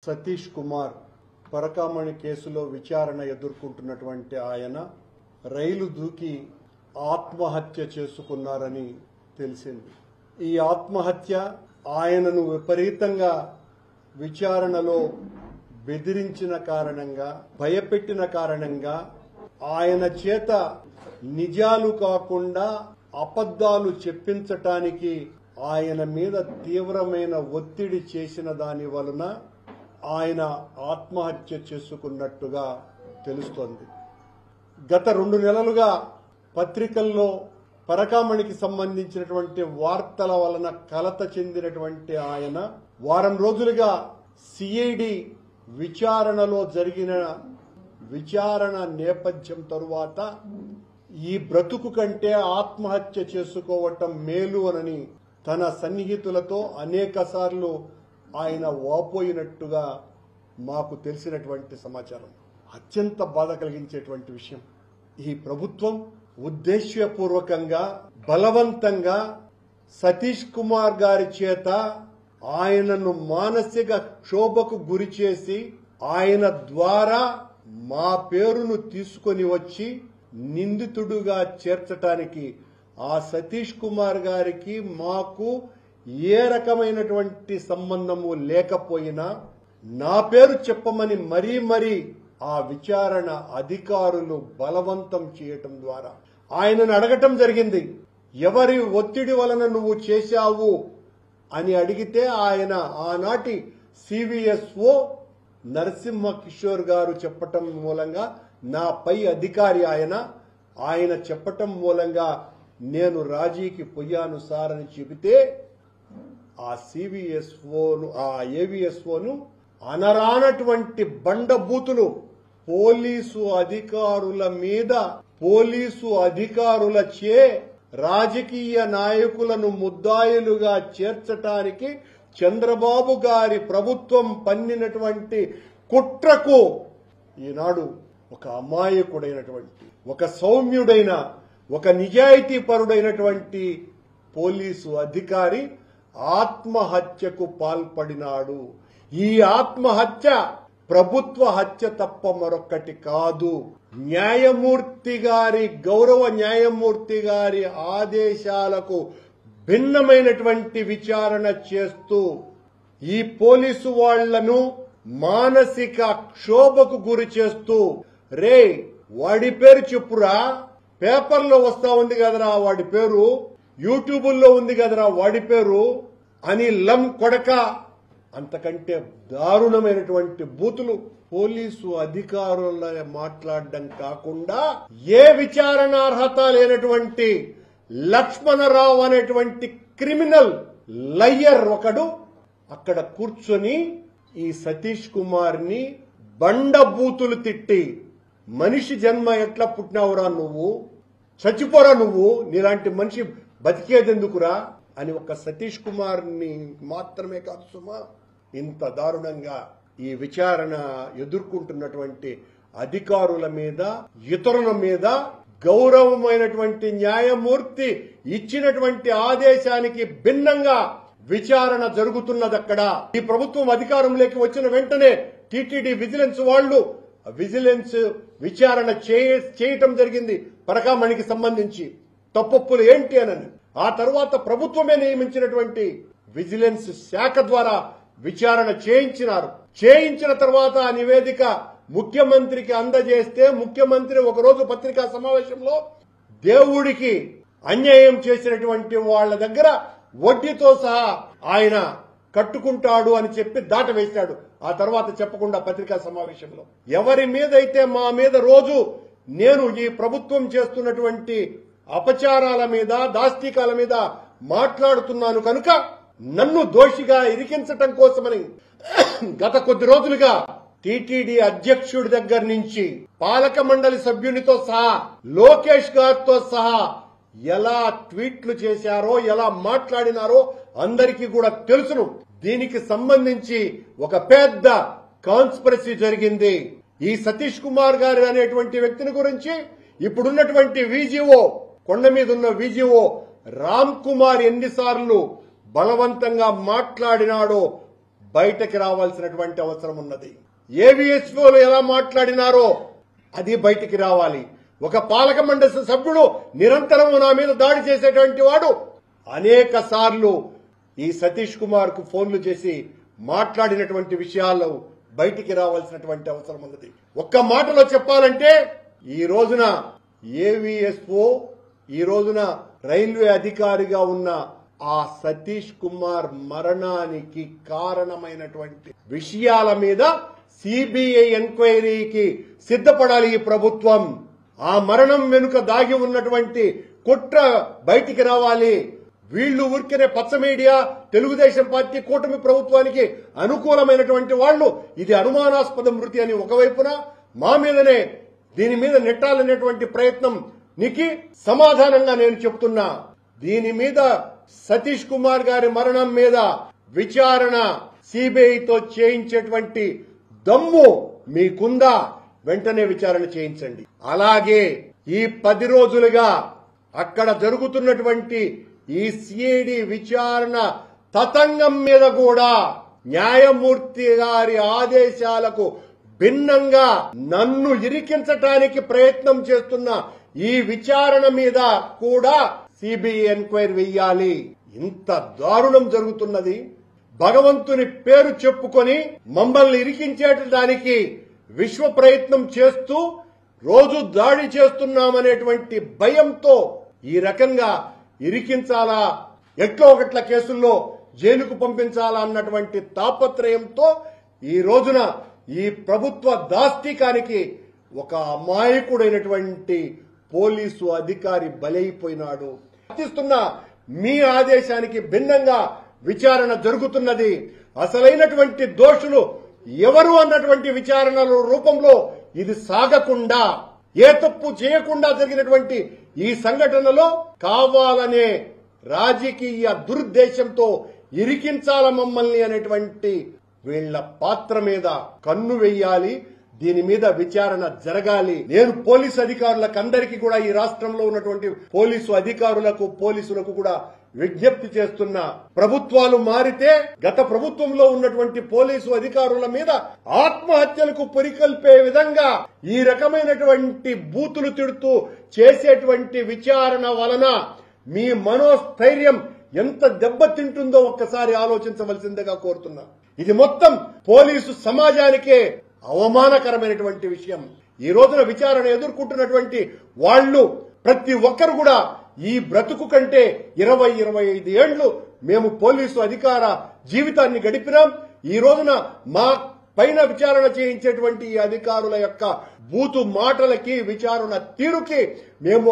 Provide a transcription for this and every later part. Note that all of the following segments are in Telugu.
సతీష్ కుమార్ పరకామణి కేసులో విచారణ ఎదుర్కొంటున్నటువంటి ఆయన రైలు దూకి ఆత్మహత్య చేసుకున్నారని తెలిసింది. ఈ ఆత్మహత్య ఆయనను విపరీతంగా విచారణలో బెదిరించిన కారణంగా, భయపెట్టిన కారణంగా ఆయన చేత నిజాలు కాకుండా అబద్ధాలు చెప్పించటానికి ఆయన మీద తీవ్రమైన ఒత్తిడి చేసిన దాని వలన ఆయన ఆత్మహత్య చేసుకున్నట్టుగా తెలుస్తోంది. గత 2 నెలలుగా పత్రికల్లో పరకామణికి సంబంధించినటువంటి వార్తల వలన కలత చెందినటువంటి ఆయన వారం రోజులుగా సిఐడి విచారణలో జరిగిన విచారణ నేపథ్యం తరువాత ఈ బ్రతుకు కంటే ఆత్మహత్య చేసుకోవటం మేలు అని తన సన్నిహితులతో అనేకసార్లు ఆయన వాపోయినట్టుగా మాకు తెలిసినటువంటి సమాచారం. అత్యంత బాధ కలిగించేటువంటి విషయం. ఈ ప్రభుత్వం ఉద్దేశ్యపూర్వకంగా బలవంతంగా సతీష్ కుమార్ గారి చేత ఆయనను మానసిక క్షోభకు గురి చేసి ఆయన ద్వారా మా పేరును తీసుకొని వచ్చి నిందితుడుగా చేర్చటానికి ఆ సతీష్ కుమార్ గారికి మాకు ఏ రకమైనటువంటి సంబంధము లేకపోయినా నా పేరు చెప్పమని మరీ ఆ విచారణ అధికారులు బలవంతం చేయటం ద్వారా ఆయనను అడగటం జరిగింది. ఎవరి ఒత్తిడి వలన నువ్వు చేశావు అని అడిగితే ఆయన ఆనాటి సివిఎస్ఓ నరసింహ కిషోర్ గారు చెప్పటం మూలంగా, నా పై అధికారి ఆయన చెప్పటం నేను రాజీకి పోయాను సార్ అని చెబితే ఆ సివిఎస్ఓను ఆ ఏవిఎస్ఓను అనరానటువంటి బండబూతులు పోలీసు అధికారుల మీద పోలీసు అధికారులచే రాజకీయ నాయకులను ముద్దాయిలుగా చేర్చటానికి చంద్రబాబు గారి ప్రభుత్వం పన్నినటువంటి కుట్రకు ఈనాడు ఒక అమాయకుడైనటువంటి, ఒక సౌమ్యుడైన, ఒక నిజాయితీపరుడైనటువంటి పోలీసు అధికారి ఆత్మహత్యకు పాల్పడినాడు. ఈ ఆత్మహత్య ప్రభుత్వ హత్య తప్ప మరొకటి కాదు. న్యాయమూర్తి గారి, గౌరవ న్యాయమూర్తి గారి ఆదేశాలకు భిన్నమైనటువంటి విచారణ చేస్తూ ఈ పోలీసు వాళ్లను మానసిక క్షోభకు గురి చేస్తూ, రే వాడి పేరు చెప్పురా, పేపర్లో వస్తా ఉంది కదరా వాడి పేరు, యూట్యూబుల్లో ఉంది కదరా వాడి పేరు అని లం కొడక, అంతకంటే దారుణమైనటువంటి బూతులు పోలీసు అధికారుల మాట్లాడడం కాకుండా ఏ విచారణార్హత లేనటువంటి లక్ష్మణరావు అనేటువంటి క్రిమినల్ లయ్యర్ ఒకడు అక్కడ కూర్చొని ఈ సతీష్ కుమార్ ని బండబూతులు తిట్టి, మనిషి జన్మ ఎట్లా పుట్టినావురా నువ్వు, చచ్చిపోరా నువ్వు, నీలాంటి మనిషి బతికేదెందుకురా అని ఒక సతీష్ కుమార్ ని మాత్రమే కాదు సుమా, ఇంత దారుణంగా ఈ విచారణ ఎదుర్కొంటున్నటువంటి అధికారుల మీద, ఇతరుల మీద గౌరవమైనటువంటి న్యాయమూర్తి ఇచ్చినటువంటి ఆదేశానికి భిన్నంగా విచారణ జరుగుతున్నది. అక్కడ ఈ ప్రభుత్వం అధికారంలోకి వచ్చిన వెంటనే టీటీడీ విజిలెన్స్ వాళ్లు విజిలెన్స్ విచారణ చేయటం జరిగింది పరకామణికి సంబంధించి. తప్పొప్పులు ఏంటి అని ఆ తర్వాత ప్రభుత్వమే నియమించినటువంటి విజిలెన్స్ శాఖ ద్వారా విచారణ చేయించినారు. చేయించిన తర్వాత ఆ నివేదిక ముఖ్యమంత్రికి అందజేస్తే ముఖ్యమంత్రి ఒకరోజు పత్రికా సమావేశంలో దేవుడికి అన్యాయం చేసినటువంటి వాళ్ల దగ్గర వడ్డీతో సహా ఆయన కట్టుకుంటాడు అని చెప్పి దాటవేశాడు. ఆ తర్వాత చెప్పకుండా పత్రికా సమావేశంలో ఎవరి మీదైతే మా మీద రోజు నేను ఈ ప్రభుత్వం చేస్తున్నటువంటి అపచారాల మీద, దాష్టికాల మీద మాట్లాడుతున్నాను కనుక నన్ను దోషిగా ఇరికించటం కోసమని గత కొద్ది రోజులుగా టీటీడీ అధ్యక్షుడి దగ్గర నుంచి పాలక మండలి సభ్యునితో సహా, లోకేష్ గారితో సహా ఎలా ట్వీట్లు చేశారో, ఎలా మాట్లాడినారో అందరికీ కూడా తెలుసును. దీనికి సంబంధించి ఒక పెద్ద కాన్స్పిరసీ జరిగింది. ఈ సతీష్ కుమార్ గారు అనేటువంటి వ్యక్తిని గురించి ఇప్పుడున్నటువంటి విజిఓ, కొండ మీద ఉన్న విజిఓ రామ్ కుమార్ ఎన్నిసార్లు బలవంతంగా మాట్లాడినాడో బయటకు రావాల్సినటువంటి అవసరం ఉన్నది. ఏవిఎస్ఓలు ఎలా మాట్లాడినారో అది బయటికి రావాలి. ఒక పాలక మండలి సభ్యుడు నిరంతరం నా మీద దాడి చేసేటువంటి వాడు అనేక సార్లు ఈ సతీష్ కుమార్ కు ఫోన్లు చేసి మాట్లాడినటువంటి విషయాలు బయటికి రావాల్సినటువంటి అవసరం ఉన్నది. ఒక్క మాటలో చెప్పాలంటే ఈ రోజున ఏవిఎస్ఓ, ఈ రోజున రైల్వే అధికారిగా ఉన్న ఆ సతీష్ కుమార్ మరణానికి కారణమైనటువంటి విషయాల మీద సిబిఐ ఎంక్వైరీకి సిద్ధపడాలి ఈ ప్రభుత్వం. ఆ మరణం వెనుక దాగి ఉన్నటువంటి కుట్ర బయటికి రావాలి. వీళ్లు ఊరికనే పచ్చ మీడియా, తెలుగుదేశం పార్టీ, కూటమి ప్రభుత్వానికి అనుకూలమైనటువంటి వాళ్లు ఇది అనుమానాస్పద మృతి అని ఒకవైపున మా మీదనే దీని మీద నెట్టాలనేటువంటి ప్రయత్నం నీకి సమాధానంగా నేను చెప్తున్నా. దీని మీద సతీష్ కుమార్ గారి మరణం మీద విచారణ సిబిఐతో చేయించేటువంటి దమ్ము మీకుందా? వెంటనే విచారణ చేయించండి. అలాగే ఈ 10 రోజులుగా అక్కడ జరుగుతున్నటువంటి ఈ సిఐడి విచారణ తతంగం మీద కూడా న్యాయమూర్తి గారి ఆదేశాలకు భిన్నంగా నన్ను ఇరికించటానికి ప్రయత్నం చేస్తున్న ఈ విచారణ మీద కూడా సిబిఐ ఎంక్వైరీ వెయ్యాలి. ఇంత దారుణం జరుగుతున్నది. భగవంతుని పేరు చెప్పుకొని మమ్మల్ని ఇరికించేటానికి విశ్వ ప్రయత్నం చేస్తూ రోజు దాడి చేస్తున్నామనేటువంటి భయంతో ఈ రకంగా ఇరికించాలా, ఎట్లో ఒకట్ల కేసుల్లో జైలుకు పంపించాలా అన్నటువంటి తాపత్రయంతో ఈ రోజున ఈ ప్రభుత్వ దాష్టికానికి ఒక అమాయకుడైనటువంటి పోలీసు అధికారి బలైపోయినాడు. మీ ఆదేశానికి భిన్నంగా విచారణ జరుగుతున్నది. అసలైనటువంటి దోషులు ఎవరు అన్నటువంటి విచారణల రూపంలో ఇది సాగకుండా, ఏ తప్పు చేయకుండా జరిగినటువంటి ఈ సంఘటనలో కావాలనే రాజకీయ దురుద్దేశంతో ఇరికించాల మమ్మల్ని అనేటువంటి వీళ్ల పాత్ర మీద కన్ను వెయ్యాలి. దీని మీద విచారణ జరగాలి. నేను పోలీసు అధికారులకు అందరికీ కూడా, ఈ రాష్ట్రంలో ఉన్నటువంటి పోలీసు అధికారులకు, పోలీసులకు కూడా విజ్ఞప్తి చేస్తున్నా, ప్రభుత్వాలు మారితే గత ప్రభుత్వంలో ఉన్నటువంటి పోలీసు అధికారుల మీద ఆత్మహత్యలకు పురికొల్పే విధంగా ఈ రకమైనటువంటి బూతులు తిడుతూ చేసేటువంటి విచారణ వలన మీ మనోస్థైర్యం ఎంత దెబ్బతింటుందో ఒక్కసారి ఆలోచించవలసిందిగా కోరుతున్నా. ఇది మొత్తం పోలీసు సమాజానికే అవమానకరమైనటువంటి విషయం. ఈ రోజున విచారణ ఎదుర్కొంటున్నటువంటి వాళ్ళు ప్రతి ఒక్కరు కూడా ఈ బ్రతుకు కంటే 20-25 ఏళ్లు మేము పోలీసు అధికార జీవితాన్ని గడిపినాం. ఈ రోజున మా పైన విచారణ చేయించేటువంటి ఈ అధికారుల యొక్క బూతు మాటలకి, విచారణ తీరుకి మేము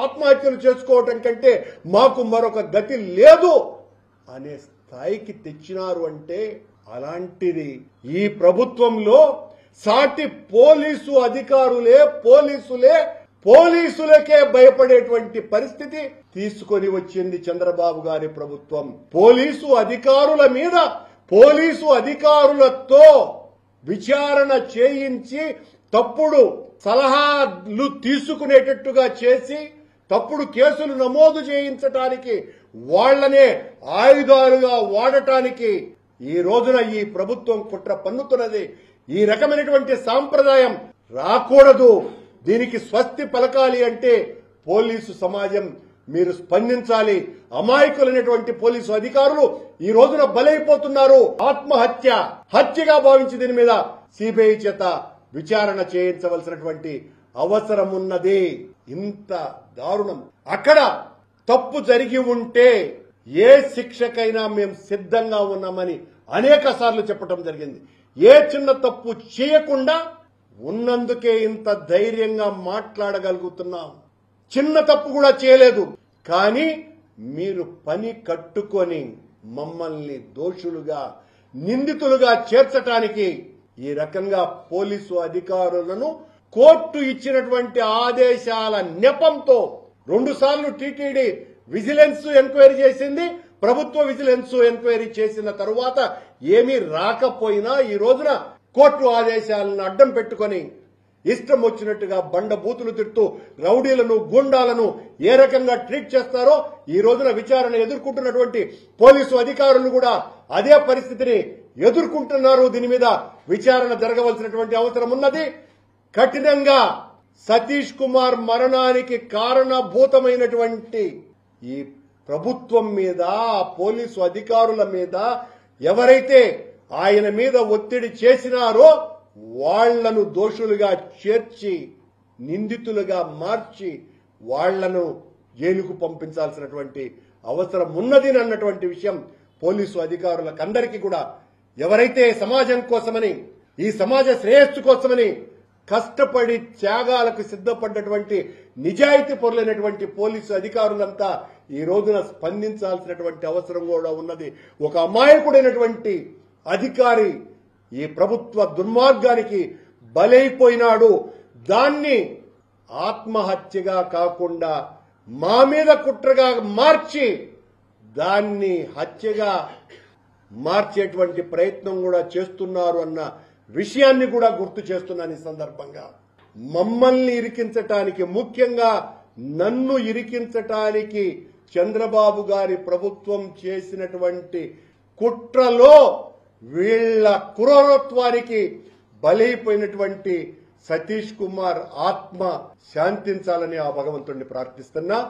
ఆత్మహత్యలు చేసుకోవటం కంటే మాకు మరొక గతి లేదు అనే స్థాయికి తెచ్చినారు. అంటే అలాంటిది ఈ ప్రభుత్వంలో సాటి పోలీసు అధికారులే పోలీసులకే భయపడేటువంటి పరిస్థితి తీసుకొని వచ్చింది చంద్రబాబు గారి ప్రభుత్వం. పోలీసు అధికారుల మీద, పోలీసు అధికారులతో విచారణ చేయించి తప్పుడు సలహాలు తీసుకునేటట్టుగా చేసి తప్పుడు కేసులు నమోదు చేయించటానికి, వాళ్లనే ఆయుధాలుగా వాడటానికి ఈ రోజున ఈ ప్రభుత్వం కుట్ర పన్నుతున్నది. ఈ రకమైనటువంటి సాంప్రదాయం రాకూడదు. దీనికి స్వస్తి పలకాలి అంటే పోలీసు సమాజం మీరు స్పందించాలి. అమాయకులైనటువంటి పోలీసు అధికారులు ఈ రోజున బలైపోతున్నారు. హత్యగా భావించి దీని మీద సిబిఐ చేత విచారణ చేయించవలసినటువంటి అవసరం ఉన్నది. ఇంత దారుణం. అక్కడ తప్పు జరిగి ఉంటే ఏ శిక్షకైనా మేము సిద్ధంగా ఉన్నామని అనేక సార్లు చెప్పడం జరిగింది. ఏ చిన్న తప్పు చేయకుండా ఉన్నందుకే ఇంత ధైర్యంగా మాట్లాడగలుగుతున్నాం. చిన్న తప్పు కూడా చేయలేదు, కానీ మీరు పని కట్టుకొని మమ్మల్ని దోషులుగా, నిందితులుగా చేర్చటానికి ఈ రకంగా పోలీసు అధికారులను కోర్టు ఇచ్చినటువంటి ఆదేశాల నెపంతో 2 సార్లు టీటీడీ విజిలెన్స్ ఎంక్వైరీ చేసింది. ప్రభుత్వ విజిలెన్స్ ఎంక్వైరీ చేసిన తరువాత ఏమీ రాకపోయినా ఈ రోజున కోర్టు ఆదేశాలను అడ్డం పెట్టుకొని ఇష్టం వచ్చినట్టుగా బండ బూతులు తిడుతూ రౌడీలను, గూండాలను ఏ రకంగా ట్రీట్ చేస్తారో ఈ రోజున విచారణ ఎదుర్కొంటున్నటువంటి పోలీసు అధికారులు కూడా అదే పరిస్థితిని ఎదుర్కొంటున్నారు. దీని మీద విచారణ జరగవలసినటువంటి అవసరం ఉన్నది. కఠినంగా సతీష్ కుమార్ మరణానికి కారణభూతమైనటువంటి ఈ ప్రభుత్వం మీద, పోలీసు అధికారుల మీద ఎవరైతే ఆయన మీద ఒత్తిడి చేసినారో వాళ్లను దోషులుగా చేర్చి నిందితులుగా మార్చి వాళ్లను జైలుకు పంపించాల్సినటువంటి అవసరం ఉన్నది అన్నటువంటి విషయం పోలీసు అధికారులకందరికీ కూడా, ఎవరైతే సమాజం కోసమని, ఈ సమాజ శ్రేయస్సు కోసమని కష్టపడి త్యాగాలకు సిద్ధపడ్డటువంటి నిజాయితీ పరులైనటువంటి పోలీసు అధికారులంతా ఈ రోజున స్పందించాల్సినటువంటి అవసరం కూడా ఉన్నది. ఒక అమాయకుడైనటువంటి అధికారి ఈ ప్రభుత్వ దుర్మార్గానికి బలైపోయినాడు. దాన్ని ఆత్మహత్యగా కాకుండా మా మీద కుట్రగా మార్చి దాన్ని హత్యగా మార్చేటువంటి ప్రయత్నం కూడా చేస్తున్నారు అన్న విషయాన్ని కూడా గుర్తు చేస్తున్నాను ఈ సందర్భంగా. మమ్మల్ని ఇరికించటానికి, ముఖ్యంగా నన్ను ఇరికించటానికి చంద్రబాబు గారి ప్రభుత్వం చేసినటువంటి కుట్రలో వీళ్ల క్రూరత్వానికి బలైపోయినటువంటి సతీష్ కుమార్ ఆత్మ శాంతించాలని ఆ భగవంతుడిని ప్రార్థిస్తున్నా.